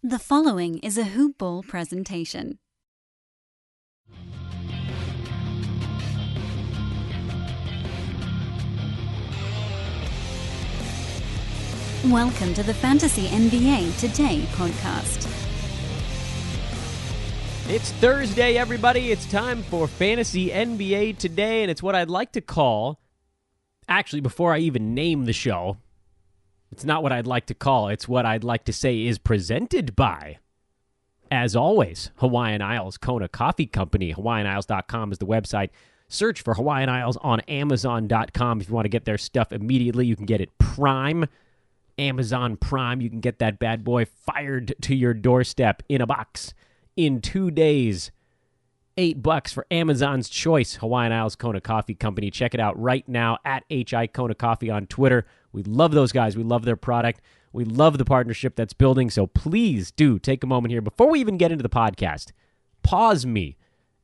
The following is a Hoop Ball presentation. Welcome to the Fantasy NBA Today podcast. It's Thursday, everybody. It's time for Fantasy NBA Today, and it's what I'd like to call, actually, before I even name the show, it's not what I'd like to call, it's what I'd like to say is presented by, as always, Hawaiian Isles Kona Coffee Company. HawaiianIsles.com is the website. Search for Hawaiian Isles on Amazon.com if you want to get their stuff immediately. You can get it Prime, Amazon Prime. You can get that bad boy fired to your doorstep in a box in 2 days. $8 for Amazon's choice. Hawaiian Isles Kona Coffee Company. Check it out right now at HI Kona Coffee on Twitter. We love those guys. We love their product. We love the partnership that's building. So please do take a moment here before we even get into the podcast. Pause me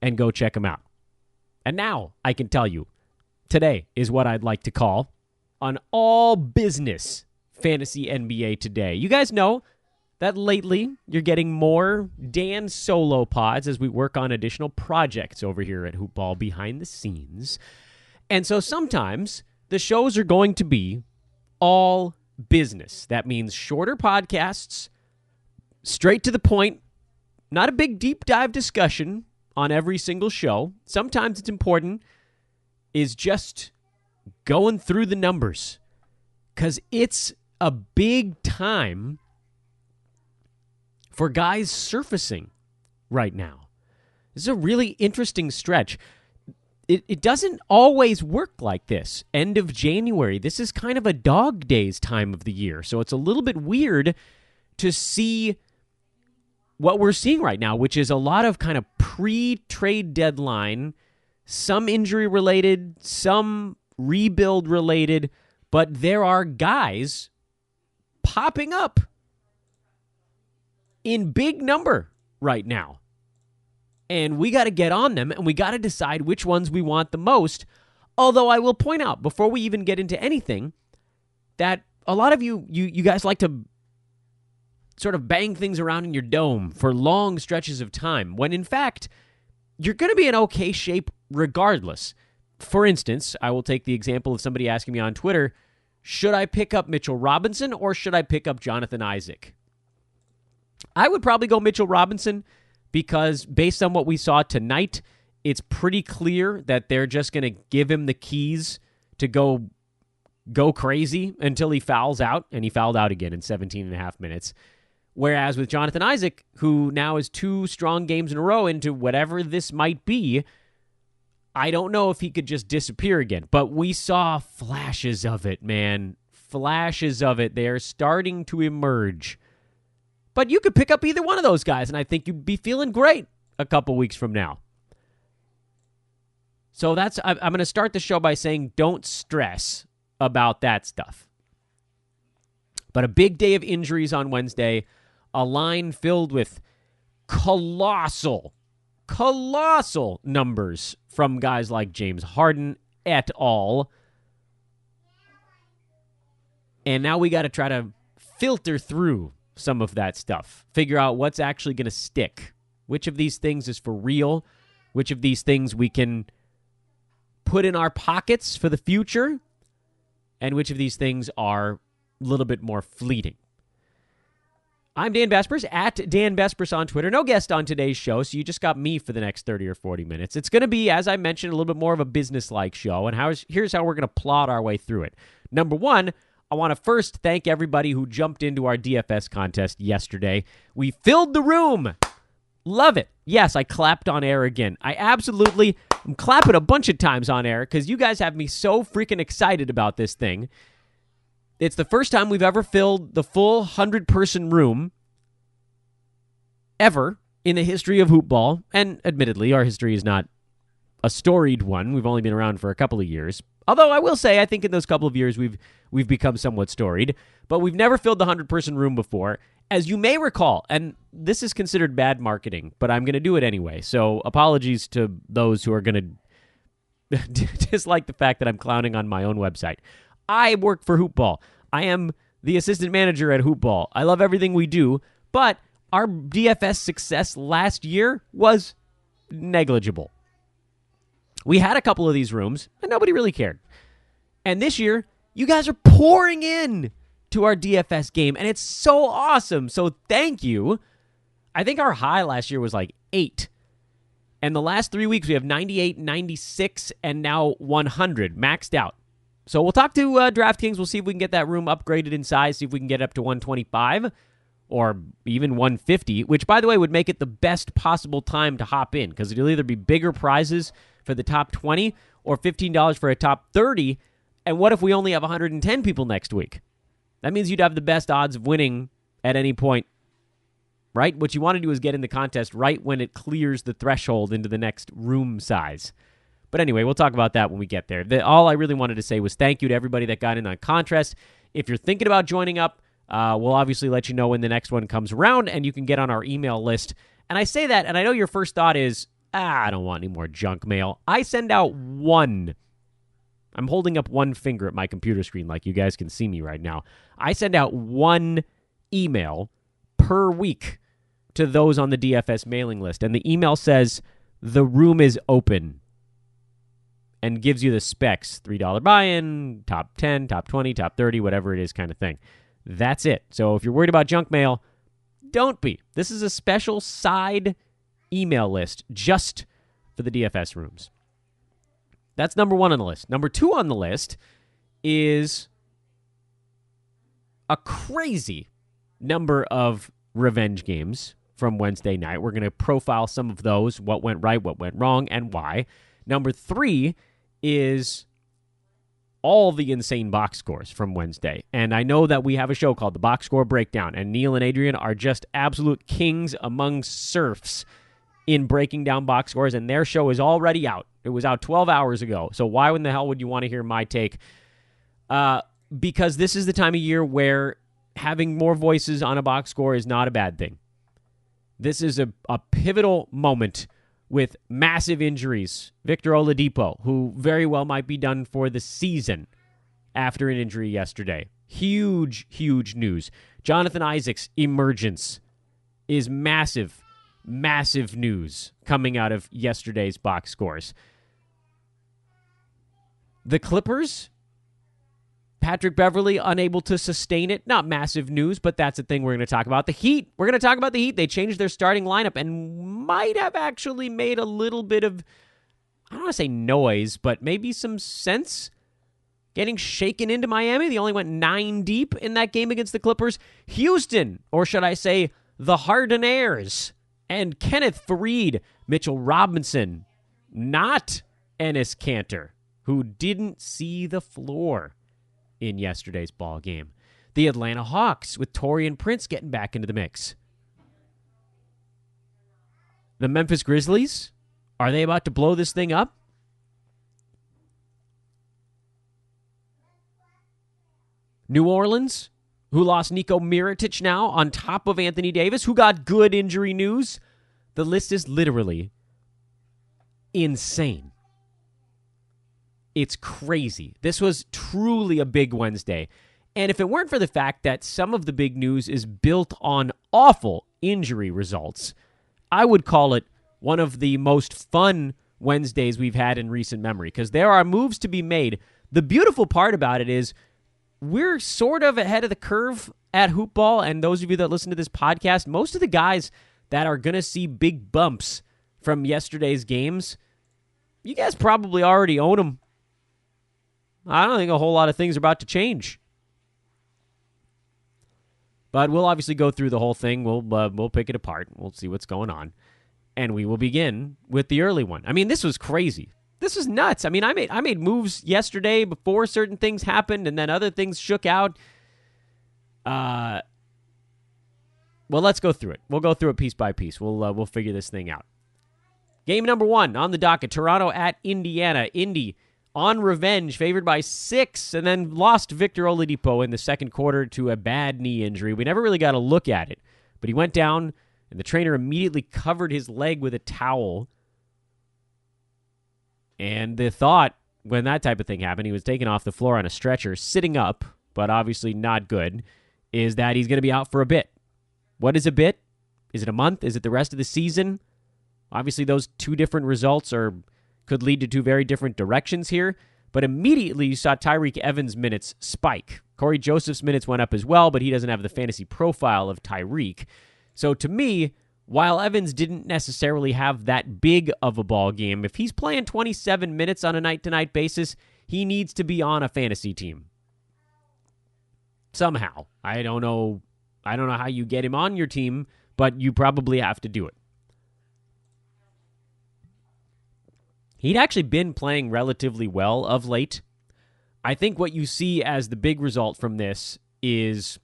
and go check them out. And now I can tell you, today is what I'd like to call an all business Fantasy NBA Today. You guys know that lately you're getting more Dan solo pods as we work on additional projects over here at Hoop Ball behind the scenes. And so sometimes the shows are going to be all business. That means shorter podcasts, straight to the point, not a big deep dive discussion on every single show. Sometimes it's important is just going through the numbers because it's a big time for guys surfacing right now. This is a really interesting stretch. It doesn't always work like this. End of January, this is kind of a dog days time of the year. So it's a little bit weird to see what we're seeing right now, which is a lot of kind of pre-trade deadline, some injury related, some rebuild related, but there are guys popping up in big number right now. And we got to get on them, and we got to decide which ones we want the most. Although I will point out, before we even get into anything, that a lot of you guys like to sort of bang things around in your dome for long stretches of time, when in fact, you're going to be in okay shape regardless. For instance, I will take the example of somebody asking me on Twitter, should I pick up Mitchell Robinson or should I pick up Jonathan Isaac? I would probably go Mitchell Robinson because based on what we saw tonight, it's pretty clear that they're just going to give him the keys to go crazy until he fouls out, and he fouled out again in 17 and a half minutes. Whereas with Jonathan Isaac, who now is 2 strong games in a row into whatever this might be, I don't know if he could just disappear again. But we saw flashes of it, man. Flashes of it. They are starting to emerge. But you could pick up either one of those guys, and I think you'd be feeling great a couple weeks from now. So I'm going to start the show by saying don't stress about that stuff. But a big day of injuries on Wednesday, a line filled with colossal numbers from guys like James Harden et al. And now we got to try to filter through some of that stuff. Figure out what's actually going to stick. Which of these things is for real? Which of these things we can put in our pockets for the future? And which of these things are a little bit more fleeting? I'm Dan Besbris, at Dan Besbris on Twitter. No guest on today's show, so you just got me for the next 30 or 40 minutes. It's going to be, as I mentioned, a little bit more of a business-like show, and here's how we're going to plot our way through it. Number one, I want to first thank everybody who jumped into our DFS contest yesterday. We filled the room. Love it. Yes, I clapped on air again. I'm clapping a bunch of times on air because you guys have me so freaking excited about this thing. It's the first time we've ever filled the full 100-person room ever in the history of Hoop Ball. And admittedly, our history is not a storied one. We've only been around for a couple of years. Although I will say, I think in those couple of years, we've become somewhat storied. But we've never filled the 100-person room before. As you may recall, and this is considered bad marketing, but I'm going to do it anyway. So apologies to those who are going to dislike the fact that I'm clowning on my own website. I work for Hoop Ball. I am the assistant manager at Hoop Ball. I love everything we do, but our DFS success last year was negligible. We had a couple of these rooms, and nobody really cared. And this year, you guys are pouring in to our DFS game, and it's so awesome. So thank you. I think our high last year was like 8. And the last 3 weeks, we have 98, 96, and now 100 maxed out. So we'll talk to DraftKings. We'll see if we can get that room upgraded in size, see if we can get up to 125 or even 150, which, by the way, would make it the best possible time to hop in because it'll either be bigger prizes for the top 20 or $15 for a top 30. And what if we only have 110 people next week? That means you'd have the best odds of winning at any point, right? What you want to do is get in the contest right when it clears the threshold into the next room size. But anyway, we'll talk about that when we get there. All I really wanted to say was thank you to everybody that got in on contest. If you're thinking about joining up, we'll obviously let you know when the next one comes around, and you can get on our email list. And I say that, and I know your first thought is, I don't want any more junk mail. I send out one. I'm holding up one finger at my computer screen like you guys can see me right now. I send out one email per week to those on the DFS mailing list. And the email says, the room is open. And gives you the specs, $3 buy-in, top 10, top 20, top 30, whatever it is kind of thing. That's it. So if you're worried about junk mail, don't be. This is a special side email list just for the DFS rooms. That's number 1 on the list. Number 2 on the list is a crazy number of revenge games from Wednesday night. We're going to profile some of those, what went right, what went wrong, and why. Number 3 is all the insane box scores from Wednesday. And I know that we have a show called The Box Score Breakdown, and Neil and Adrian are just absolute kings among serfs in breaking down box scores, and their show is already out. It was out 12 hours ago. So why in the hell would you want to hear my take? Because this is the time of year where having more voices on a box score is not a bad thing. This is a pivotal moment with massive injuries. Victor Oladipo, who very well might be done for the season after an injury yesterday. Huge, huge news. Jonathan Isaac's emergence is massive, massive news coming out of yesterday's box scores. The Clippers, Patrick Beverley unable to sustain it. Not massive news, but that's a thing we're going to talk about. The Heat, we're going to talk about the Heat. They changed their starting lineup and might have actually made a little bit of, I don't want to say noise, but maybe some sense getting shaken into Miami. They only went 9 deep in that game against the Clippers. Houston, or should I say the Hardenaires, and Kenneth Faried, Mitchell Robinson, not Enes Kanter, who didn't see the floor in yesterday's ball game. The Atlanta Hawks with Taurean Prince getting back into the mix. The Memphis Grizzlies, are they about to blow this thing up? New Orleans, who lost Niko Mirotic now on top of Anthony Davis, who got good injury news. The list is literally insane. It's crazy. This was truly a big Wednesday. And if it weren't for the fact that some of the big news is built on awful injury results, I would call it one of the most fun Wednesdays we've had in recent memory, because there are moves to be made. The beautiful part about it is we're sort of ahead of the curve at Hoop Ball, and those of you that listen to this podcast, most of the guys that are going to see big bumps from yesterday's games, you guys probably already own them. I don't think a whole lot of things are about to change. But we'll obviously go through the whole thing. We'll pick it apart. We'll see what's going on. And we will begin with the early one. I mean, this was crazy. This was nuts. I mean, I made moves yesterday before certain things happened, and then other things shook out. Well, let's go through it. We'll go through it piece by piece. We'll figure this thing out. Game number 1 on the docket. Toronto at Indiana. Indy on revenge, favored by 6, and then lost Victor Oladipo in the second quarter to a bad knee injury. We never really got a look at it, but he went down, and the trainer immediately covered his leg with a towel. And the thought, when that type of thing happened, he was taken off the floor on a stretcher, sitting up, but obviously not good, is that he's going to be out for a bit. What is a bit? Is it a month? Is it the rest of the season? Obviously, those two different results could lead to two very different directions here. But immediately you saw Tyreke Evans' minutes spike. Corey Joseph's minutes went up as well, but he doesn't have the fantasy profile of Tyreke. So to me, while Evans didn't necessarily have that big of a ball game, if he's playing 27 minutes on a night-to-night basis, he needs to be on a fantasy team. Somehow. I don't know how you get him on your team, but you probably have to do it. He'd actually been playing relatively well of late. I think what you see as the big result from this is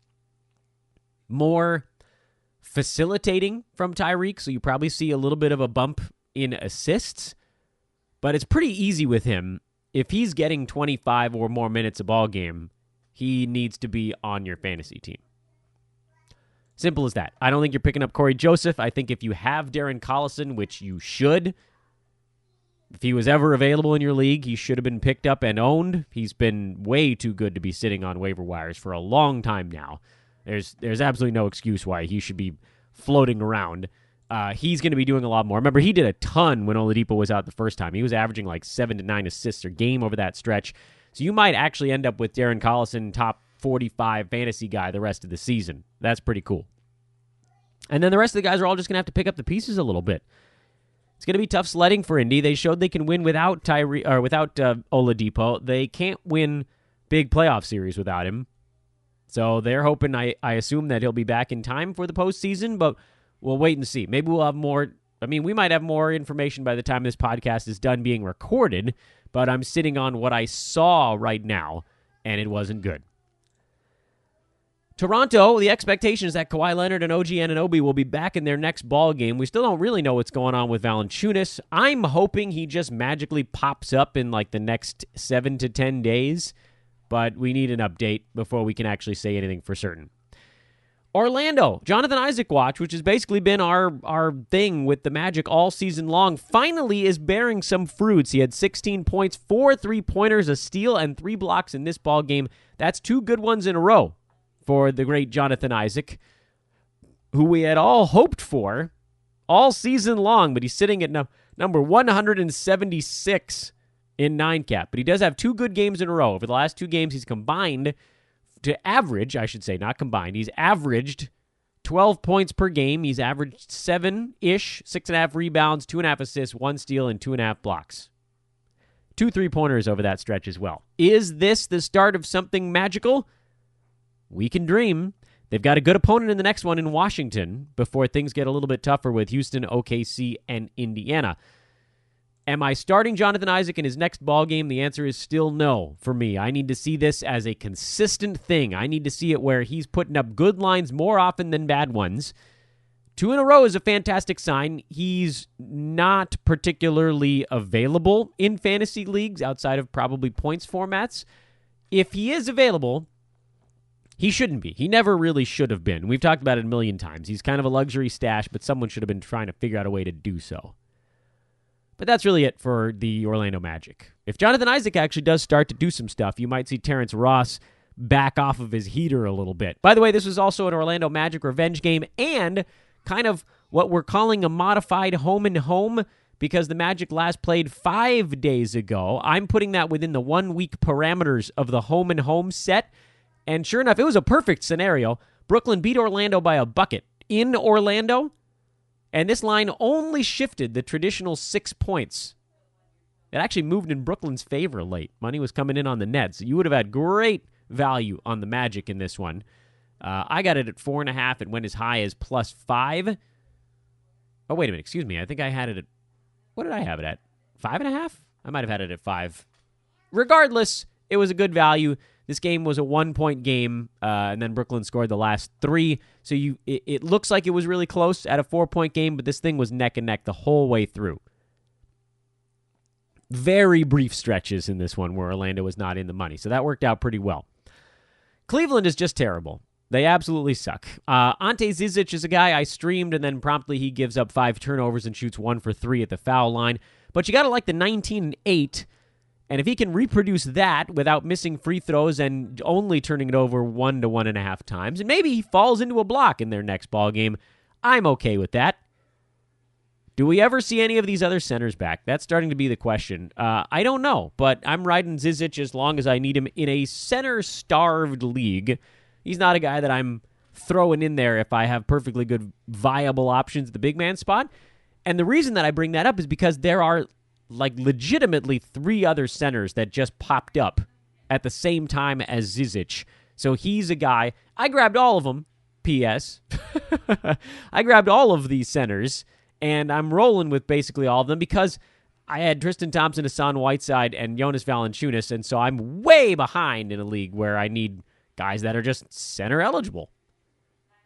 more facilitating from Tyreke, so you probably see a little bit of a bump in assists, but it's pretty easy with him. If he's getting 25 or more minutes a ball game, he needs to be on your fantasy team. Simple as that. I don't think you're picking up Corey Joseph. I think if you have Darren Collison, which you should, if he was ever available in your league, he should have been picked up and owned. He's been way too good to be sitting on waiver wires for a long time now. There's absolutely no excuse why he should be floating around. He's going to be doing a lot more. Remember, he did a ton when Oladipo was out the first time. He was averaging like 7 to 9 assists a game over that stretch. So you might actually end up with Darren Collison, top 45 fantasy guy the rest of the season. That's pretty cool. And then the rest of the guys are all just going to have to pick up the pieces a little bit. It's going to be tough sledding for Indy. They showed they can win without Oladipo. They can't win big playoff series without him. So they're hoping, I assume, that he'll be back in time for the postseason, but we'll wait and see. Maybe we'll have more. I mean, we might have more information by the time this podcast is done being recorded, but I'm sitting on what I saw right now, and it wasn't good. Toronto, the expectation is that Kawhi Leonard and OG Anunoby will be back in their next ball game. We still don't really know what's going on with Valanciunas. I'm hoping he just magically pops up in like the next 7 to 10 days, but we need an update before we can actually say anything for certain. Orlando, Jonathan Isaac watch, which has basically been our thing with the Magic all season long, finally is bearing some fruits. He had 16 points, 4 3-pointers, a steal, and 3 blocks in this ball game. That's 2 good ones in a row for the great Jonathan Isaac, who we had all hoped for all season long, but he's sitting at number 176 in 9-cap. But he does have 2 good games in a row. Over the last 2 games, he's combined to average, I should say, not combined. He's averaged 12 points per game. He's averaged 7-ish, 6.5 rebounds, 2.5 assists, 1 steal, and 2.5 blocks. 2 3-pointers over that stretch as well. Is this the start of something magical? We can dream. They've got a good opponent in the next one in Washington before things get a little bit tougher with Houston, OKC, and Indiana. Am I starting Jonathan Isaac in his next ball game? The answer is still no for me. I need to see this as a consistent thing. I need to see it where he's putting up good lines more often than bad ones. 2 in a row is a fantastic sign. He's not particularly available in fantasy leagues outside of probably points formats. If he is available, he shouldn't be. He never really should have been. We've talked about it a million times. He's kind of a luxury stash, but someone should have been trying to figure out a way to do so. But that's really it for the Orlando Magic. If Jonathan Isaac actually does start to do some stuff, you might see Terrence Ross back off of his heater a little bit. By the way, this was also an Orlando Magic revenge game and kind of what we're calling a modified home and home because the Magic last played 5 days ago. I'm putting that within the 1-week parameters of the home and home set. And sure enough, it was a perfect scenario. Brooklyn beat Orlando by a bucket in Orlando, and this line only shifted the traditional 6 points. It actually moved in Brooklyn's favor late. Money was coming in on the Nets. You would have had great value on the Magic in this one. I got it at 4.5. It went as high as +5. Oh, wait a minute. Excuse me. I think I had it at... What did I have it at? 5.5? I might have had it at 5. Regardless, it was a good value. This game was a 1-point game, and then Brooklyn scored the last 3. So it looks like it was really close at a 4-point game, but this thing was neck and neck the whole way through. Very brief stretches in this one where Orlando was not in the money, so that worked out pretty well. Cleveland is just terrible. They absolutely suck. Ante Zizic is a guy I streamed, and then promptly he gives up 5 turnovers and shoots 1 for 3 at the foul line. But you got to like the 19-8. And if he can reproduce that without missing free throws and only turning it over 1 to 1.5 times, and maybe he falls into a block in their next ball game, I'm okay with that. Do we ever see any of these other centers back? That's starting to be the question. I don't know, but I'm riding Zizic as long as I need him in a center-starved league. He's not a guy that I'm throwing in there if I have perfectly good, viable options at the big man spot. And the reason that I bring that up is because there are legitimately 3 other centers that just popped up at the same time as Zizic. So he's a guy. I grabbed all of them, P.S. I grabbed all of these centers. And I'm rolling with basically all of them because I had Tristan Thompson, Hassan Whiteside, and Jonas Valanciunas, and so I'm way behind in a league where I need guys that are just center eligible.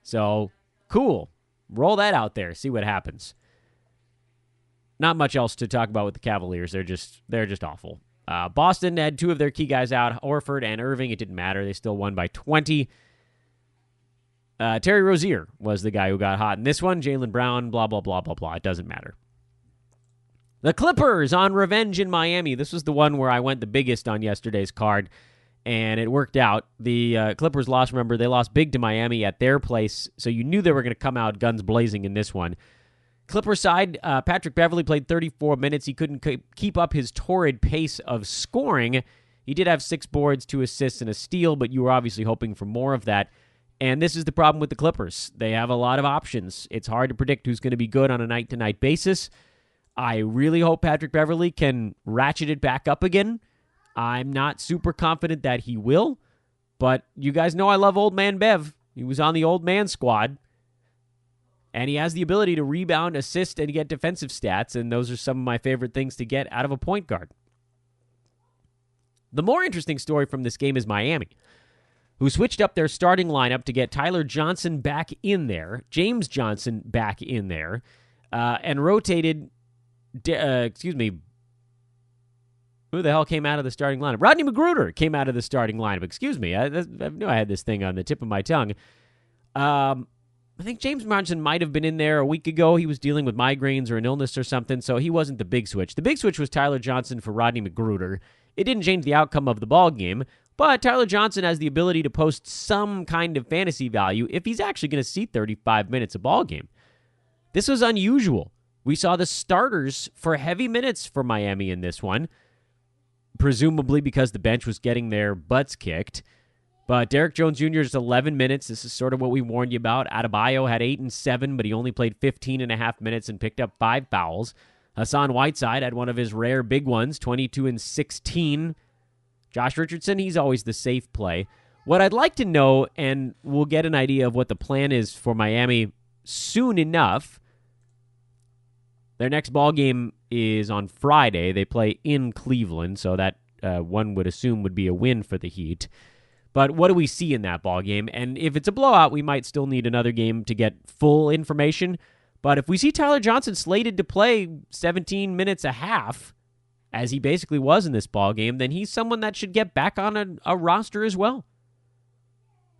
So, cool. Roll that out there. See what happens. Not much else to talk about with the Cavaliers. They're just awful. Boston had 2 of their key guys out, Horford and Irving. It didn't matter. They still won by 20. Terry Rozier was the guy who got hot in this one. Jaylen Brown, blah, blah, blah, blah, blah. It doesn't matter. The Clippers on revenge in Miami. This was the one where I went the biggest on yesterday's card, and it worked out. The Clippers lost, remember, they lost big to Miami at their place, so you knew they were going to come out guns blazing in this one. Clippers side, Patrick Beverley played 34 minutes. He couldn't keep up his torrid pace of scoring. He did have 6 boards, 2 assists, and a steal, but you were obviously hoping for more of that. And this is the problem with the Clippers. They have a lot of options. It's hard to predict who's going to be good on a night-to-night basis. I really hope Patrick Beverley can ratchet it back up again. I'm not super confident that he will, but you guys know I love Old Man Bev. He was on the Old Man squad, and he has the ability to rebound, assist, and get defensive stats, and those are some of my favorite things to get out of a point guard. The more interesting story from this game is Miami, who switched up their starting lineup to get Tyler Johnson back in there, James Johnson back in there, and rotated, who the hell came out of the starting lineup? Rodney Magruder came out of the starting lineup. I knew I had this thing on the tip of my tongue. I think James Johnson might have been in there a week ago. He was dealing with migraines or an illness or something, so he wasn't the big switch. The big switch was Tyler Johnson for Rodney Magruder. It didn't change the outcome of the ball game, but Tyler Johnson has the ability to post some kind of fantasy value if he's actually going to see 35 minutes a ball game. This was unusual. We saw the starters for heavy minutes for Miami in this one, presumably because the bench was getting their butts kicked. But Derek Jones Jr. is 11 minutes. This is sort of what we warned you about. Adebayo had 8 and 7, but he only played 15 and a half minutes and picked up 5 fouls. Hassan Whiteside had one of his rare big ones, 22 and 16. Josh Richardson, he's always the safe play. What I'd like to know, and we'll get an idea of what the plan is for Miami soon enough. Their next ball game is on Friday. They play in Cleveland, so that one would assume would be a win for the Heat. But what do we see in that ball game? And if it's a blowout, we might still need another game to get full information. But if we see Tyler Johnson slated to play 17 minutes a half, as he basically was in this ball game, then he's someone that should get back on a roster as well.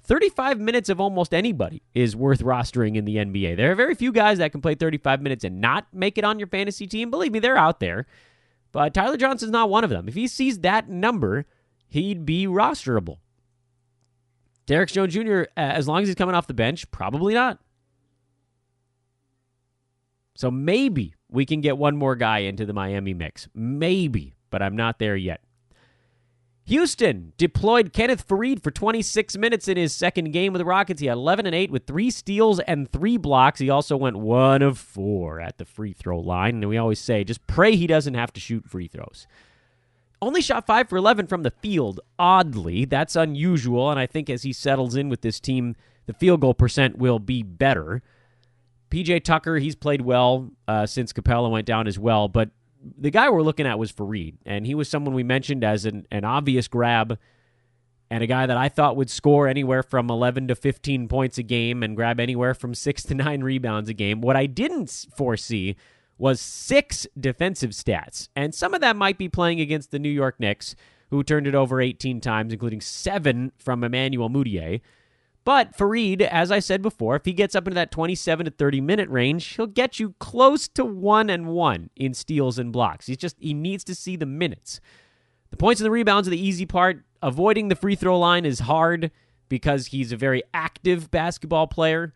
35 minutes of almost anybody is worth rostering in the NBA. There are very few guys that can play 35 minutes and not make it on your fantasy team. Believe me, they're out there. But Tyler Johnson's not one of them. If he sees that number, he'd be rosterable. Derek Jones Jr., as long as he's coming off the bench, probably not. So maybe we can get one more guy into the Miami mix. Maybe, but I'm not there yet. Houston deployed Kenneth Faried for 26 minutes in his second game with the Rockets. He had 11 and 8 with 3 steals and 3 blocks. He also went 1 of 4 at the free throw line. And we always say, just pray he doesn't have to shoot free throws. Only shot 5 for 11 from the field. Oddly, that's unusual. And I think as he settles in with this team, the field goal percent will be better. PJ Tucker, he's played well since Capella went down as well, but the guy we're looking at was Faried, and he was someone we mentioned as an obvious grab and a guy that I thought would score anywhere from 11 to 15 points a game and grab anywhere from 6 to 9 rebounds a game. What I didn't foresee was 6 defensive stats, and some of that might be playing against the New York Knicks, who turned it over 18 times, including 7 from Emmanuel Mudiay. But Faried, as I said before, if he gets up into that 27 to 30-minute range, he'll get you close to 1-1 in steals and blocks. He needs to see the minutes. The points and the rebounds are the easy part. Avoiding the free throw line is hard because he's a very active basketball player.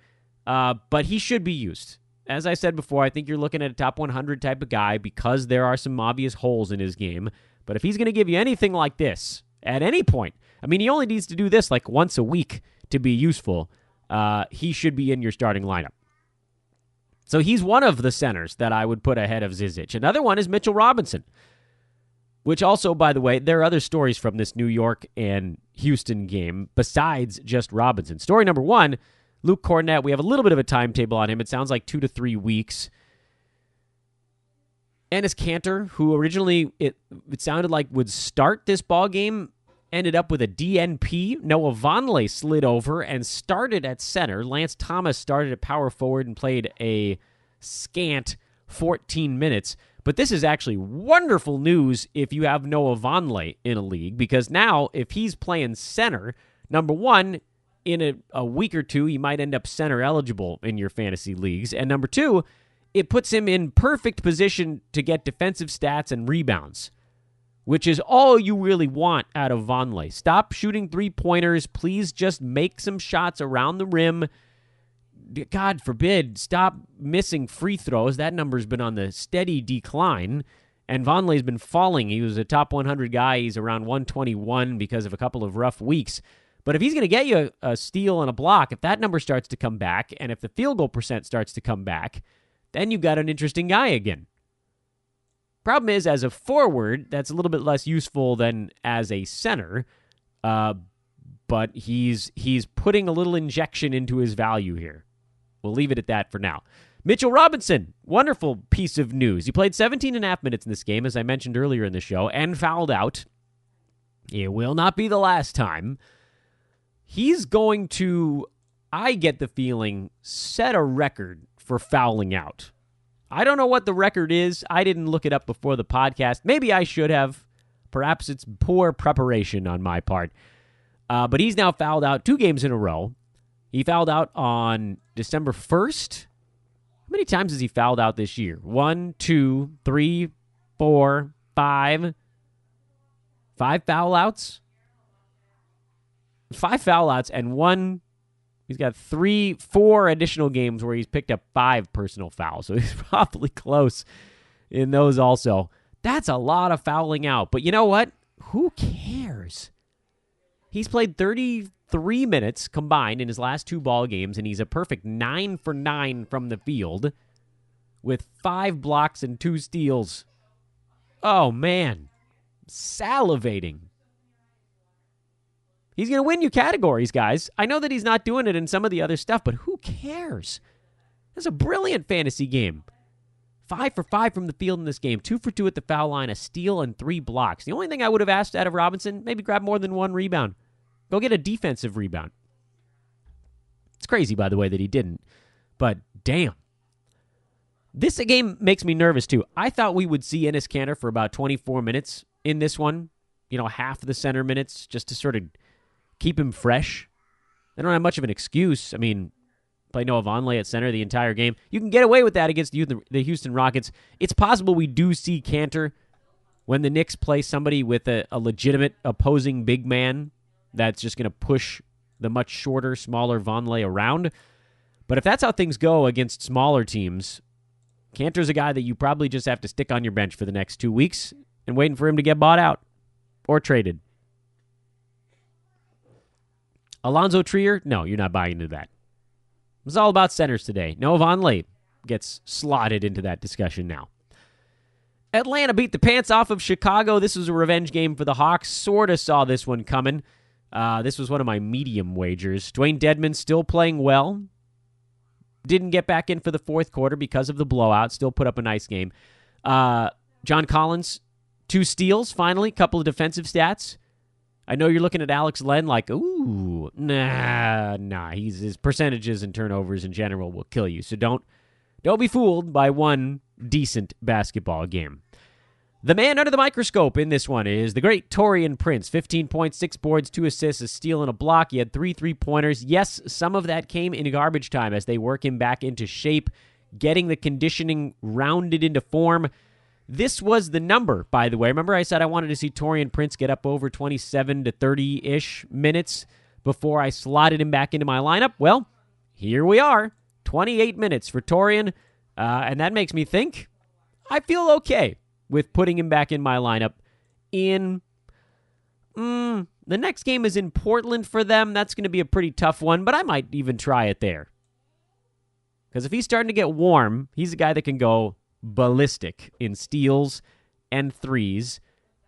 But he should be used. As I said before, I think you're looking at a top 100 type of guy because there are some obvious holes in his game. But if he's going to give you anything like this at any point, I mean, he only needs to do this like once a week to be useful. He should be in your starting lineup. So he's one of the centers that I would put ahead of Zizic. Another one is Mitchell Robinson, which also, by the way, there are other stories from this New York and Houston game besides just Robinson. Story number one, Luke Cornett, we have a little bit of a timetable on him. It sounds like 2 to 3 weeks. Enes Kanter, who originally it sounded like would start this ball game, ended up with a DNP. Noah Vonleh slid over and started at center. Lance Thomas started at power forward and played a scant 14 minutes. But this is actually wonderful news if you have Noah Vonleh in a league, because now if he's playing center, number one, in a week or two, he might end up center eligible in your fantasy leagues. And number two, it puts him in perfect position to get defensive stats and rebounds, which is all you really want out of Vonleh. Stop shooting three-pointers. Please just make some shots around the rim. God forbid, stop missing free throws. That number's been on the steady decline, and Vonleh's been falling. He was a top 100 guy. He's around 121 because of a couple of rough weeks. But if he's going to get you a steal and a block, if that number starts to come back, and if the field goal percent starts to come back, then you've got an interesting guy again. Problem is, as a forward, that's a little bit less useful than as a center, but he's putting a little injection into his value here. We'll leave it at that for now. Mitchell Robinson, wonderful piece of news. He played 17 and a half minutes in this game, as I mentioned earlier in the show, and fouled out. It will not be the last time. He's going to, I get the feeling, set a record for fouling out. I don't know what the record is. I didn't look it up before the podcast. Maybe I should have. Perhaps it's poor preparation on my part. But he's now fouled out 2 games in a row. He fouled out on December 1st. How many times has he fouled out this year? 1, 2, 3, 4, 5. 5 foul outs? 5 foul outs and 1. He's got 4 additional games where he's picked up 5 personal fouls. So he's probably close in those also. That's a lot of fouling out. But you know what? Who cares? He's played 33 minutes combined in his last 2 ball games, and he's a perfect 9 for 9 from the field with 5 blocks and 2 steals. Oh, man. Salivating. He's going to win you categories, guys. I know that he's not doing it in some of the other stuff, but who cares? That's a brilliant fantasy game. 5 for 5 from the field in this game. 2 for 2 at the foul line, a steal, and 3 blocks. The only thing I would have asked out of Robinson, maybe grab more than 1 rebound. Go get a defensive rebound. It's crazy, by the way, that he didn't. But damn. This game makes me nervous, too. I thought we would see Enes Kanter for about 24 minutes in this one. You know, half the center minutes, just to sort of keep him fresh. They don't have much of an excuse. I mean, play Noah Vonleh at center the entire game. You can get away with that against the Houston Rockets. It's possible we do see Kanter when the Knicks play somebody with a legitimate opposing big man that's just going to push the much shorter, smaller Vonleh around. But if that's how things go against smaller teams, Kanter's a guy that you probably just have to stick on your bench for the next 2 weeks and waiting for him to get bought out or traded. Alonzo Trier? No, you're not buying into that. It's all about centers today. Noah Vonleh gets slotted into that discussion now. Atlanta beat the pants off of Chicago. This was a revenge game for the Hawks. Sort of saw this one coming. This was one of my medium wagers. Dwayne Dedman still playing well. Didn't get back in for the fourth quarter because of the blowout. Still put up a nice game. John Collins, 2 steals, finally. Couple of defensive stats. I know you're looking at Alex Len like, ooh, nah. His percentages and turnovers in general will kill you. So don't be fooled by one decent basketball game. The man under the microscope in this one is the great Taurean Prince. 15 points, 6 boards, 2 assists, a steal, and a block. He had 3 3-pointers. Yes, some of that came in garbage time as they work him back into shape, getting the conditioning rounded into form. This was the number, by the way. Remember I said I wanted to see Taurean Prince get up over 27 to 30-ish minutes before I slotted him back into my lineup? Well, here we are. 28 minutes for Torian, and that makes me think I feel okay with putting him back in my lineup. The next game is in Portland for them. That's going to be a pretty tough one, but I might even try it there. Because if he's starting to get warm, he's a guy that can go ballistic in steals and threes,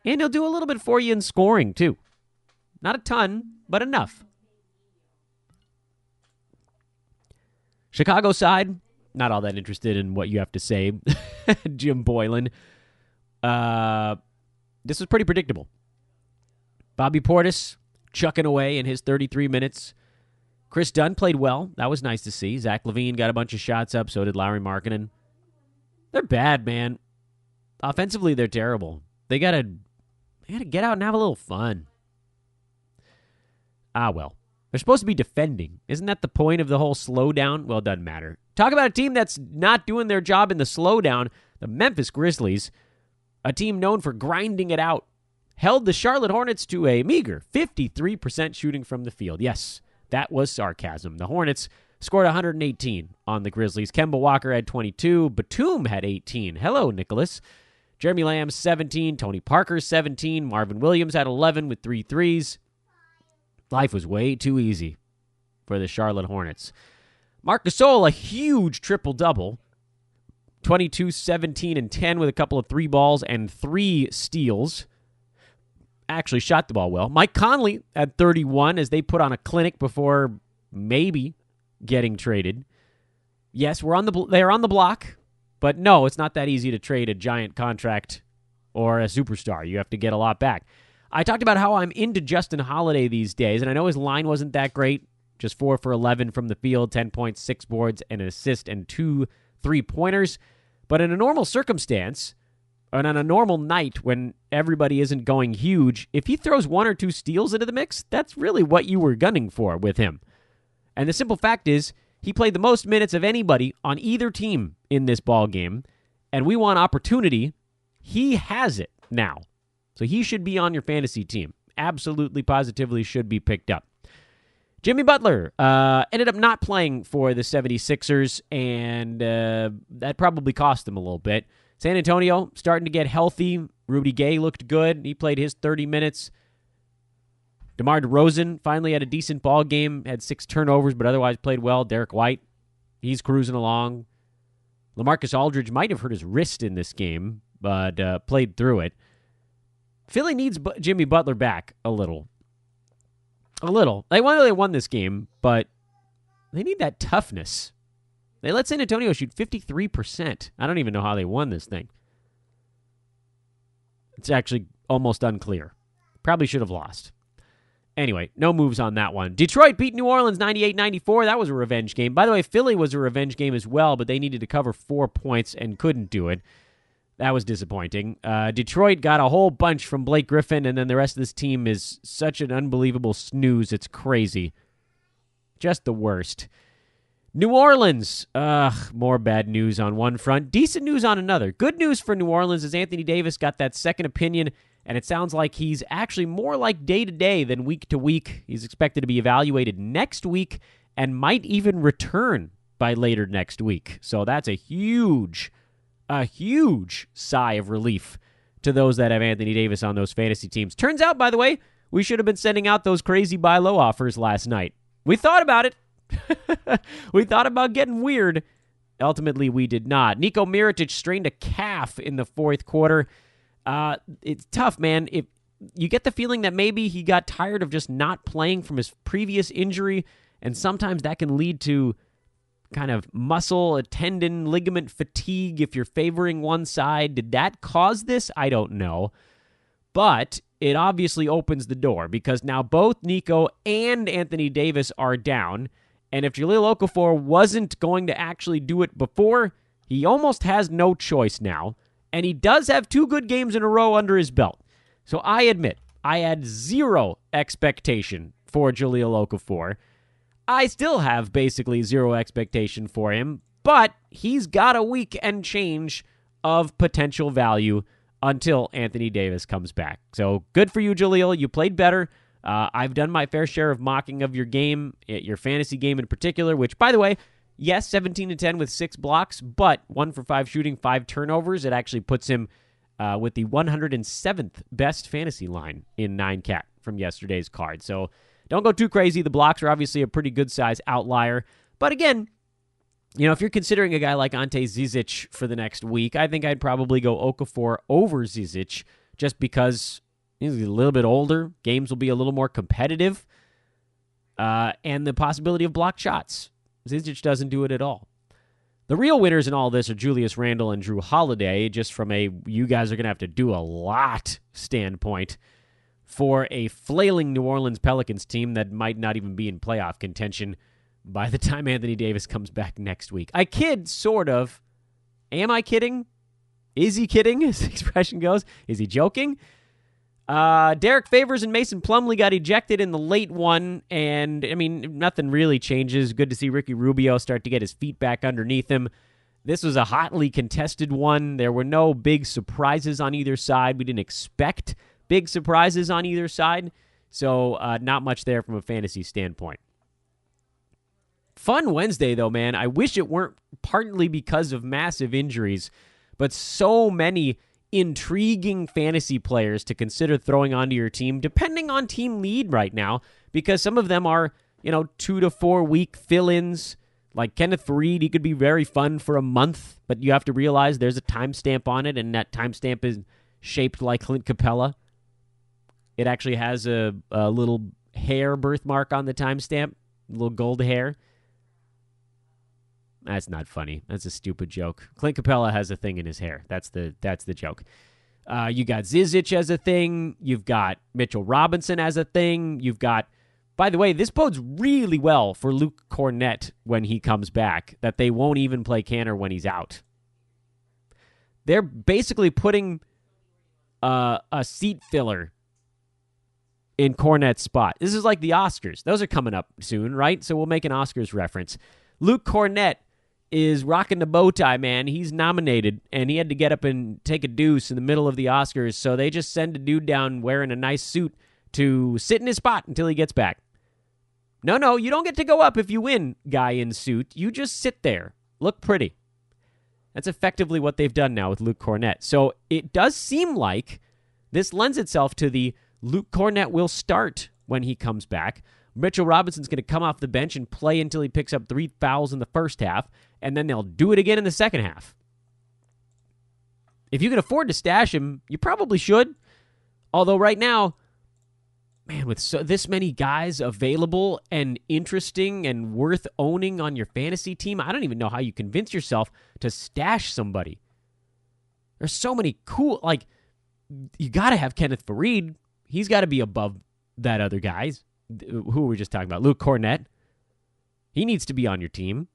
and he'll do a little bit for you in scoring, too. Not a ton, but enough. Chicago side, not all that interested in what you have to say. Jim Boylan. This was pretty predictable. Bobby Portis chucking away in his 33 minutes. Chris Dunn played well. That was nice to see. Zach LaVine got a bunch of shots up. So did Lauri Markkanen. They're bad, man. Offensively, they're terrible. They gotta get out and have a little fun. Well. They're supposed to be defending. Isn't that the point of the whole slowdown? Well, it doesn't matter. Talk about a team that's not doing their job in the slowdown. The Memphis Grizzlies, a team known for grinding it out, held the Charlotte Hornets to a meager 53% shooting from the field. Yes, that was sarcasm. The Hornets scored 118 on the Grizzlies. Kemba Walker had 22. Batum had 18. Hello, Nicholas. Jeremy Lamb, 17. Tony Parker, 17. Marvin Williams had 11 with 3 threes. Life was way too easy for the Charlotte Hornets. Marc Gasol, a huge triple-double. 22, 17, and 10 with a couple of 3 balls and 3 steals. Actually shot the ball well. Mike Conley at 31 as they put on a clinic before maybe getting traded. Yes, they're on the block, but no, it's not that easy to trade a giant contract or a superstar. You have to get a lot back. I talked about how I'm into Justin Holiday these days, and I know his line wasn't that great. Just 4 for 11 from the field, 10 points, 6 boards, and an assist, and 2 3-pointers. But in a normal circumstance, and on a normal night when everybody isn't going huge, if he throws 1 or 2 steals into the mix, that's really what you were gunning for with him. And the simple fact is, he played the most minutes of anybody on either team in this ball game, and we want opportunity. He has it now. So he should be on your fantasy team. Absolutely, positively should be picked up. Jimmy Butler ended up not playing for the 76ers, and that probably cost him a little bit. San Antonio starting to get healthy. Rudy Gay looked good. He played his 30 minutes. DeMar DeRozan finally had a decent ball game, had 6 turnovers, but otherwise played well. Derek White, he's cruising along. LaMarcus Aldridge might have hurt his wrist in this game, but played through it. Philly needs Jimmy Butler back a little. They won this game, but they need that toughness. They let San Antonio shoot 53%. I don't even know how they won this thing. It's actually almost unclear. Probably should have lost. Anyway, no moves on that one. Detroit beat New Orleans 98-94. That was a revenge game. By the way, Philly was a revenge game as well, but they needed to cover 4 points and couldn't do it. That was disappointing. Detroit got a whole bunch from Blake Griffin, and then the rest of this team is such an unbelievable snooze. It's crazy. Just the worst. New Orleans. More bad news on one front. Decent news on another. Good news for New Orleans is Anthony Davis got that second opinion, and it sounds like he's actually more like day-to-day than week-to-week. He's expected to be evaluated next week and might even return by later next week. So that's a huge sigh of relief to those that have Anthony Davis on those fantasy teams. Turns out, by the way, we should have been sending out those crazy buy low offers last night. We thought about it. We thought about getting weird. Ultimately, we did not. Niko Mirotic strained a calf in the 4th quarter. It's tough, man. If you get the feeling that maybe he got tired of just not playing from his previous injury, and sometimes that can lead to kind of muscle, tendon, ligament fatigue if you're favoring one side. Did that cause this? I don't know. But it obviously opens the door because now both Niko and Anthony Davis are down. And if Jahlil Okafor wasn't going to actually do it before, he almost has no choice now. And he does have 2 good games in a row under his belt. So I admit, I had 0 expectation for Jahlil Okafor. I still have basically 0 expectation for him, but he's got a week and change of potential value until Anthony Davis comes back. So good for you, Jahlil. You played better. I've done my fair share of mocking of your game, your fantasy game in particular, which, by the way, Yes, 17-10 with 6 blocks, but 1 for 5 shooting, 5 turnovers. It actually puts him with the 107th best fantasy line in 9-cat from yesterday's card. So don't go too crazy. The blocks are obviously a pretty good size outlier. But again, if you're considering a guy like Ante Zizic for the next week, I think I'd probably go Okafor over Zizic just because he's a little bit older. Games will be a little more competitive. And the possibility of blocked shots. Zizic doesn't do it at all. The real winners in all this are Julius Randle and Drew Holiday, just from a you guys are going to have to do a lot standpoint for a flailing New Orleans Pelicans team that might not even be in playoff contention by the time Anthony Davis comes back next week. I kid, sort of. Am I kidding? Is he kidding, as the expression goes? Is he joking? Derek Favors and Mason Plumlee got ejected in the late one, and, nothing really changes. Good to see Ricky Rubio start to get his feet back underneath him. This was a hotly contested one. There were no big surprises on either side. We didn't expect big surprises on either side, so not much there from a fantasy standpoint. Fun Wednesday, though, man. I wish it weren't partly because of massive injuries, but so many intriguing fantasy players to consider throwing onto your team, depending on team lead right now, because some of them are, 2 to 4 week fill-ins. Like Kenneth Faried, he could be very fun for a month, but you have to realize there's a timestamp on it, and that timestamp is shaped like Clint Capella. It actually has a little hair birthmark on the timestamp, a little gold hair. That's not funny. That's a stupid joke. Clint Capella has a thing in his hair. That's the joke. You got Zizic as a thing. You've got Mitchell Robinson as a thing. You've got, by the way, this bodes really well for Luke Cornett when he comes back, that they won't even play Canner when he's out. They're basically putting a seat filler in Cornett's spot. This is like the Oscars. Those are coming up soon, right? So we'll make an Oscars reference. Luke Cornett is rocking the bow tie, man. He's nominated, and he had to get up and take a deuce in the middle of the Oscars, so they just send a dude down wearing a nice suit to sit in his spot until he gets back. No, you don't get to go up if you win, guy in suit. You just sit there. Look pretty. That's effectively what they've done now with Luke Cornett. So it does seem like this lends itself to the Luke Cornett will start when he comes back. Mitchell Robinson's going to come off the bench and play until he picks up 3 fouls in the first half, and then they'll do it again in the second half. If you can afford to stash him, you probably should. Although right now, man, with this many guys available and interesting and worth owning on your fantasy team, I don't even know how you convince yourself to stash somebody. There's so many cool, you got to have Kenneth Faried. He's got to be above that other guys. Who were we just talking about? Luke Cornett. He needs to be on your team.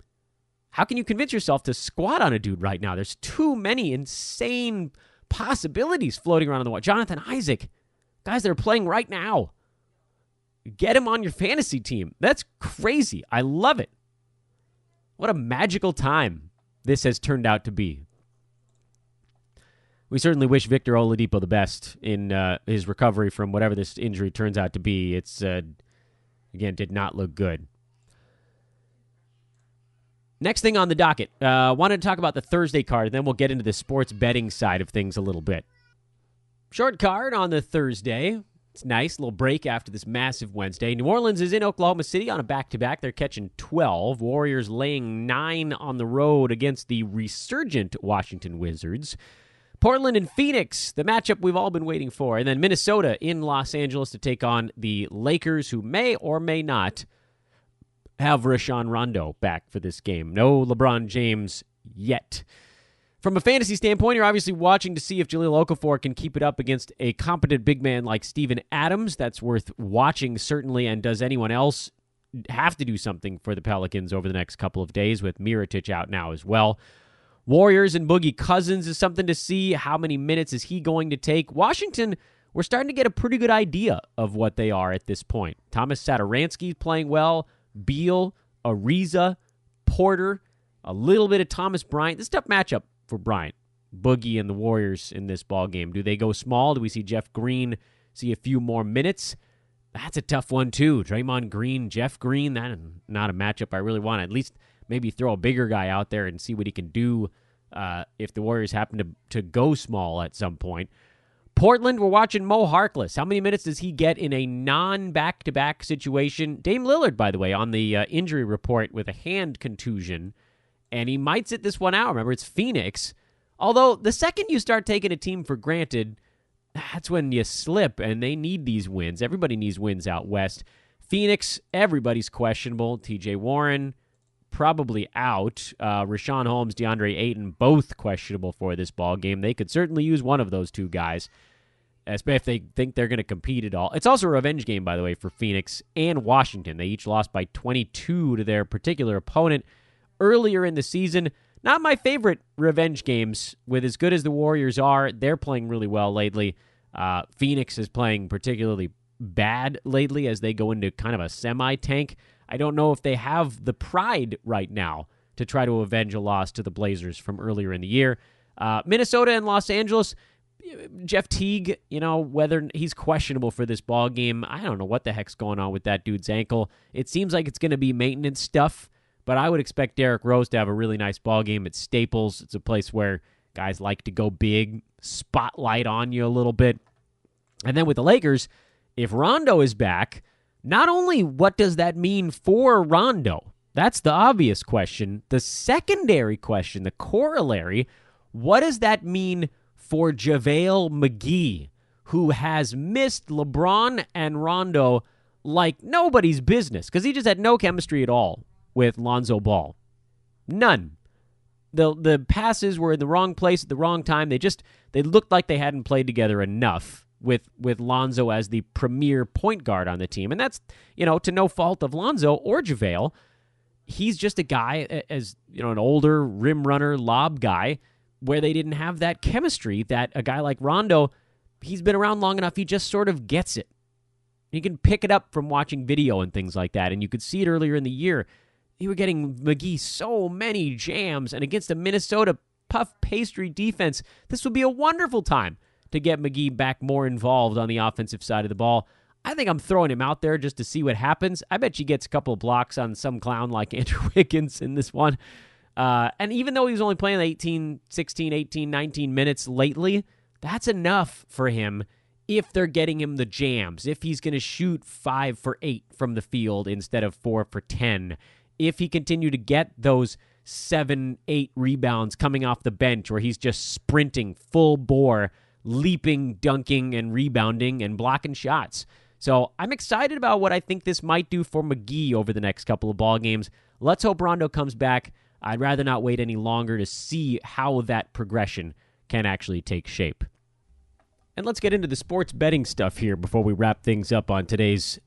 How can you convince yourself to squat on a dude right now? There's too many insane possibilities floating around on the wall. Jonathan Isaac. Guys that are playing right now. Get him on your fantasy team. That's crazy. I love it. What a magical time this has turned out to be. We certainly wish Victor Oladipo the best in his recovery from whatever this injury turns out to be. It's, again, did not look good. Next thing on the docket, wanted to talk about the Thursday card, and then we'll get into the sports betting side of things a little bit. Short card on the Thursday. It's nice, a little break after this massive Wednesday. New Orleans is in Oklahoma City on a back-to-back. They're catching 12. Warriors laying 9 on the road against the resurgent Washington Wizards. Portland and Phoenix, the matchup we've all been waiting for. And then Minnesota in Los Angeles to take on the Lakers, who may or may not have Rajon Rondo back for this game. No LeBron James yet. From a fantasy standpoint, you're obviously watching to see if Jahlil Okafor can keep it up against a competent big man like Steven Adams. That's worth watching, certainly. And does anyone else have to do something for the Pelicans over the next couple of days with Mirotic out now as well? Warriors and Boogie Cousins is something to see. How many minutes is he going to take? Washington, we're starting to get a pretty good idea of what they are at this point. Thomas Satoransky playing well. Beal, Ariza, Porter, a little bit of Thomas Bryant. This is a tough matchup for Bryant. Boogie and the Warriors in this ball game. Do they go small? Do we see Jeff Green see a few more minutes? That's a tough one, too. Draymond Green, Jeff Green, that is not a matchup I really want. At least maybe throw a bigger guy out there and see what he can do if the Warriors happen to go small at some point. Portland, we're watching Mo Harkless. How many minutes does he get in a non-back-to-back situation? Dame Lillard, by the way, on the injury report with a hand contusion, and he might sit this one out. Remember, it's Phoenix. Although, the second you start taking a team for granted, that's when you slip, and they need these wins. Everybody needs wins out west. Phoenix, everybody's questionable. TJ Warren, probably out. Rashawn Holmes, DeAndre Ayton, both questionable for this ball game. They could certainly use one of those two guys, especially if they think they're going to compete at all. It's also a revenge game, by the way, for Phoenix and Washington. They each lost by 22 to their particular opponent earlier in the season. Not my favorite revenge games. With as good as the Warriors are, they're playing really well lately. Phoenix is playing particularly bad lately as they go into kind of a semi-tank. I don't know if they have the pride right now to try to avenge a loss to the Blazers from earlier in the year. Minnesota and Los Angeles, Jeff Teague, whether he's questionable for this ball game, I don't know what the heck's going on with that dude's ankle. It seems like it's going to be maintenance stuff, but I would expect Derrick Rose to have a really nice ball game at Staples. It's a place where guys like to go big, spotlight on you a little bit. And then with the Lakers, if Rondo is back, not only what does that mean for Rondo? That's the obvious question. The secondary question, the corollary, what does that mean for JaVale McGee, who has missed LeBron and Rondo like nobody's business because he just had no chemistry at all with Lonzo Ball? None. The passes were in the wrong place at the wrong time. They looked like they hadn't played together enough with Lonzo as the premier point guard on the team. And that's, to no fault of Lonzo or JaVale. He's just a guy, as an older rim runner, lob guy, where they didn't have that chemistry that a guy like Rondo, he's been around long enough, he just sort of gets it. You can pick it up from watching video and things like that, and you could see it earlier in the year. You were getting McGee so many jams, and against a Minnesota puff pastry defense, this would be a wonderful time to get McGee back more involved on the offensive side of the ball. I think I'm throwing him out there just to see what happens. I bet he gets a couple of blocks on some clown like Andrew Wiggins in this one. And even though he was only playing 16, 18, 19 minutes lately, that's enough for him if they're getting him the jams, if he's going to shoot 5 for 8 from the field instead of 4 for 10, if he continued to get those 7, 8 rebounds coming off the bench where he's just sprinting full bore, leaping, dunking, and rebounding and blocking shots. So I'm excited about what I think this might do for McGee over the next couple of ball games. Let's hope Rondo comes back. I'd rather not wait any longer to see how that progression can actually take shape. And let's get into the sports betting stuff here before we wrap things up on today's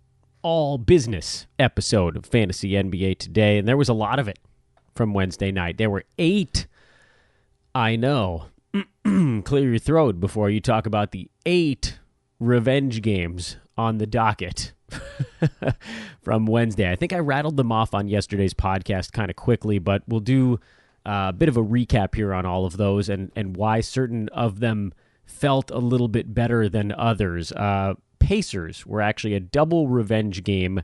all-business episode of Fantasy NBA Today. And there was a lot of it from Wednesday night. There were 8. I know. Clear your throat before you talk about the 8 revenge games on the docket from Wednesday. I think I rattled them off on yesterday's podcast kind of quickly, but we'll do a bit of a recap here on all of those and why certain of them felt a little bit better than others. Pacers were actually a double revenge game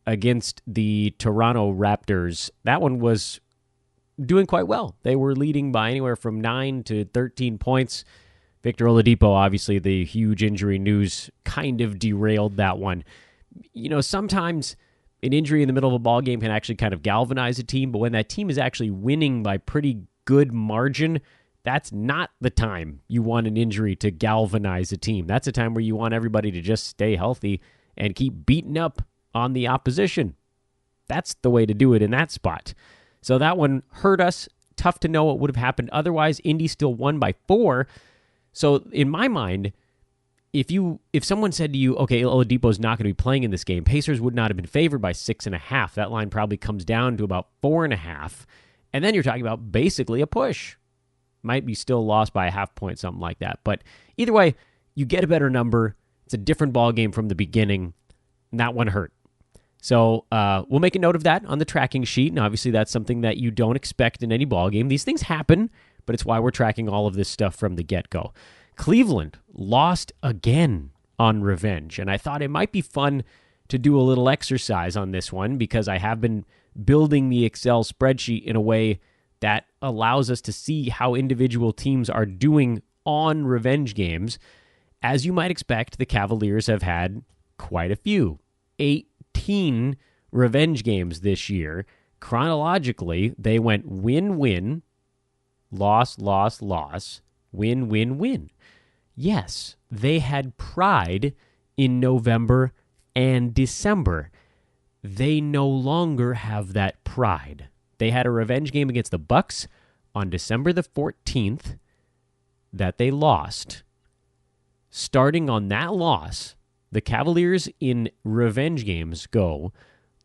against the Toronto Raptors. That one was doing quite well. They were leading by anywhere from 9 to 13 points. Victor Oladipo, obviously, the huge injury news kind of derailed that one. Sometimes an injury in the middle of a ball game can actually kind of galvanize a team, but when that team is actually winning by pretty good margin, that's not the time you want an injury to galvanize a team. That's a time where you want everybody to just stay healthy and keep beating up on the opposition. That's the way to do it in that spot. So that one hurt us. Tough to know what would have happened otherwise. Indy still won by 4. So in my mind, if someone said to you, okay, Oladipo's not going to be playing in this game, Pacers would not have been favored by 6.5. That line probably comes down to about 4.5. And then you're talking about basically a push. Might be still lost by a half point, something like that. But either way, you get a better number. It's a different ball game from the beginning. And that one hurt. So we'll make a note of that on the tracking sheet. And obviously that's something that you don't expect in any ball game. These things happen, but it's why we're tracking all of this stuff from the get-go. Cleveland lost again on revenge, and I thought it might be fun to do a little exercise on this one because I have been building the Excel spreadsheet in a way that allows us to see how individual teams are doing on revenge games. As you might expect, the Cavaliers have had quite a few. 18 revenge games this year. Chronologically, they went win-win, loss, loss, loss, win, win, win. Yes, they had pride in November and December. They no longer have that pride. They had a revenge game against the Bucks on December the 14th that they lost. Starting on that loss, the Cavaliers in revenge games go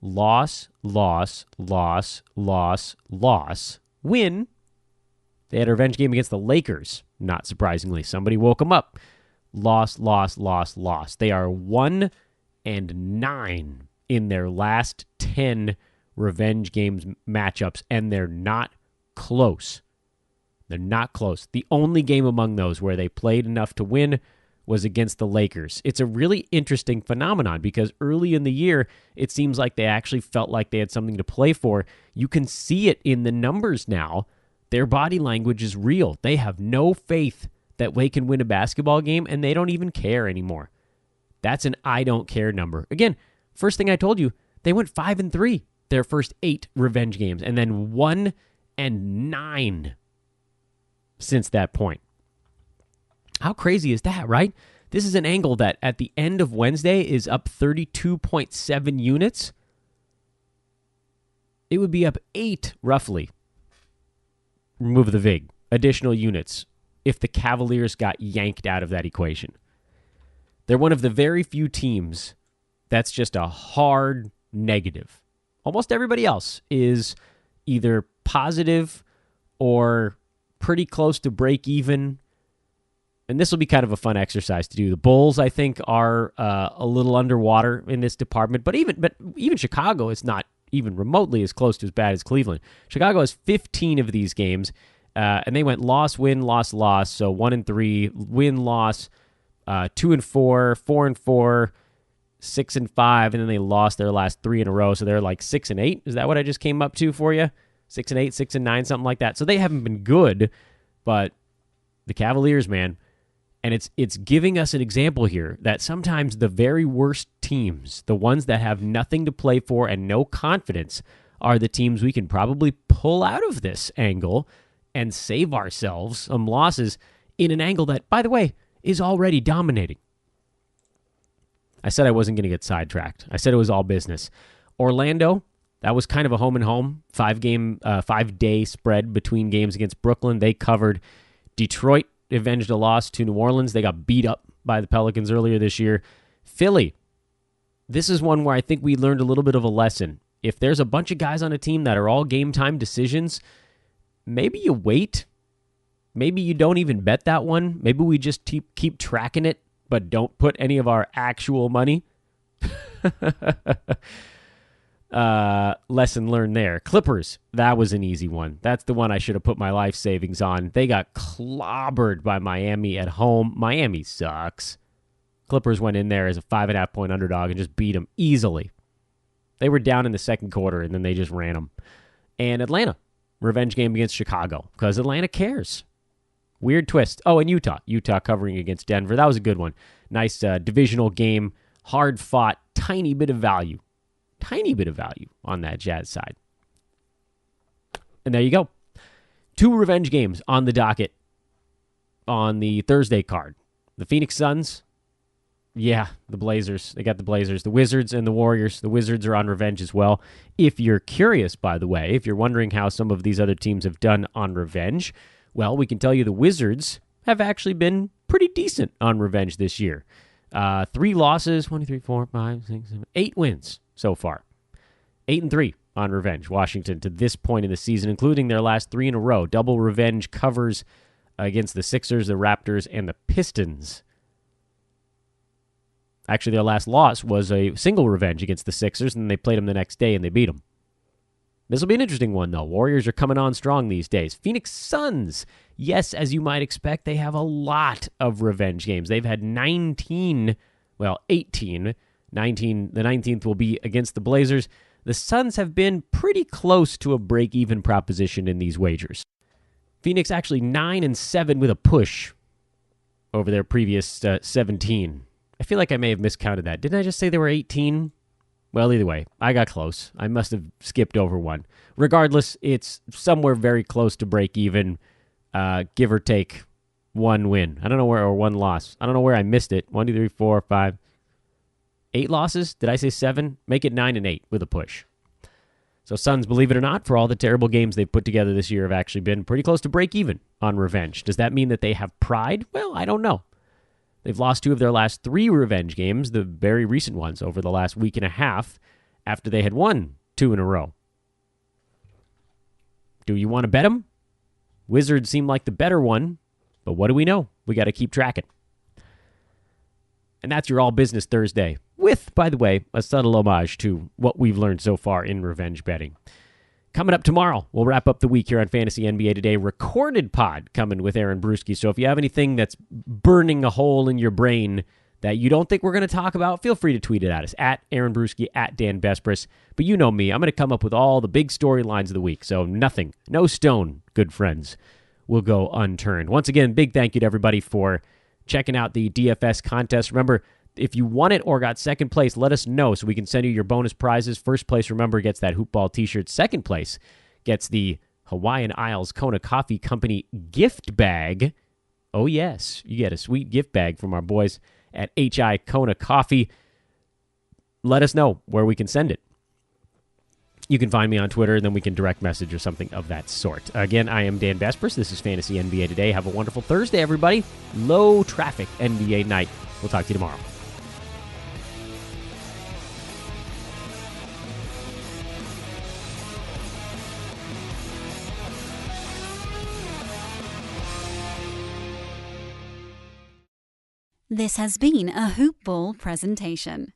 loss, loss, loss, loss, loss, win. They had a revenge game against the Lakers, not surprisingly. Somebody woke them up. Loss, loss, loss, loss. They are 1-9 in their last 10 revenge games matchups, and they're not close. They're not close. The only game among those where they played enough to win was against the Lakers. It's a really interesting phenomenon because early in the year, it seems like they actually felt like they had something to play for. You can see it in the numbers now. Their body language is real. They have no faith that they can win a basketball game, and they don't even care anymore. That's an I don't care number. Again, first thing I told you, they went 5-3 their first 8 revenge games, and then 1-9 since that point. How crazy is that, right? This is an angle that at the end of Wednesday is up 32.7 units. It would be up 8, roughly. Remove the VIG. Additional units if the Cavaliers got yanked out of that equation. They're one of the very few teams that's just a hard negative. Almost everybody else is either positive or pretty close to break even. And this will be kind of a fun exercise to do. The Bulls, I think, are a little underwater in this department, but even Chicago is not even remotely as close to as bad as Cleveland. Chicago has 15 of these games, and they went loss, win, loss, loss. So 1-3, win, loss, 2-4, 4-4, 6-5, and then they lost their last 3 in a row. So they're like 6-8. Is that what I just came up to for you? 6-8, 6-9, something like that. So they haven't been good, but the Cavaliers, man. And it's giving us an example here that sometimes the very worst teams, the ones that have nothing to play for and no confidence, are the teams we can probably pull out of this angle and save ourselves some losses in an angle that, by the way, is already dominating. I said I wasn't going to get sidetracked. I said it was all business. Orlando, that was kind of a home and home, 5-day spread between games against Brooklyn. They covered. Detroit avenged a loss to New Orleans. They got beat up by the Pelicans earlier this year. Philly, this is one where I think we learned a little bit of a lesson. If there's a bunch of guys on a team that are all game time decisions, maybe you wait. Maybe you don't even bet that one. Maybe we just keep tracking it, but don't put any of our actual money. Lesson learned there. Clippers, that was an easy one. That's the one I should have put my life savings on. They got clobbered by Miami at home. Miami sucks. Clippers went in there as a 5.5-point underdog and just beat them easily. They were down in the second quarter, and then they just ran them. And Atlanta, revenge game against Chicago, because Atlanta cares. Weird twist. Oh, and Utah covering against Denver. That was a good one. Nice divisional game, hard fought, tiny bit of value on that Jazz side. And there you go. 2 revenge games on the docket on the Thursday card. The Phoenix Suns, the Blazers. They got the Blazers. The Wizards and the Warriors. The Wizards are on revenge as well. If you're curious, by the way, if you're wondering how some of these other teams have done on revenge, well, we can tell you the Wizards have actually been pretty decent on revenge this year. 3 losses, 1, 2, 3, 4, 5, 6, 7, 8 wins so far. 8-3 on revenge, Washington, to this point in the season, including their last 3 in a row. Double revenge covers against the Sixers, the Raptors, and the Pistons. Actually, their last loss was a single revenge against the Sixers, and they played them the next day, and they beat them. This will be an interesting one, though. Warriors are coming on strong these days. Phoenix Suns, yes, as you might expect, they have a lot of revenge games. They've had 18 The 19th will be against the Blazers. The Suns have been pretty close to a break-even proposition in these wagers. Phoenix actually 9-7 with a push over their previous 17. I feel like I may have miscounted that. Didn't I just say they were 18? Well, either way, I got close. I must have skipped over one. Regardless, it's somewhere very close to break-even, give or take one win. I don't know where, or one loss. I don't know where I missed it. 1, 2, 3, 4, 5. 8 losses? Did I say 7? Make it 9-8 with a push. So Suns, believe it or not, for all the terrible games they've put together this year, have actually been pretty close to break even on revenge. Does that mean that they have pride? Well, I don't know. They've lost 2 of their last 3 revenge games, the very recent ones, over the last week and a half, after they had won 2 in a row. Do you want to bet them? Wizards seem like the better one, but what do we know? We got to keep tracking. And that's your All Business Thursday, with, by the way, a subtle homage to what we've learned so far in revenge betting. Coming up tomorrow, we'll wrap up the week here on Fantasy NBA Today. Recorded pod coming with Aaron Bruski. So if you have anything that's burning a hole in your brain that you don't think we're going to talk about, feel free to tweet it at us, at Aaron Bruski, at Dan Besbris. But you know me, I'm going to come up with all the big storylines of the week. So nothing, no stone, good friends, will go unturned. Once again, big thank you to everybody for checking out the DFS contest. Remember, if you won it or got second place, let us know so we can send you your bonus prizes. First place, remember, gets that Hoopball t-shirt. Second place gets the Hawaiian Isles Kona Coffee Company gift bag. Oh, yes, you get a sweet gift bag from our boys at HI Kona Coffee. Let us know where we can send it. You can find me on Twitter, and then we can direct message or something of that sort. Again, I am Dan Besbris. This is Fantasy NBA Today. Have a wonderful Thursday, everybody. Low traffic NBA night. We'll talk to you tomorrow. This has been a Hoop Ball presentation.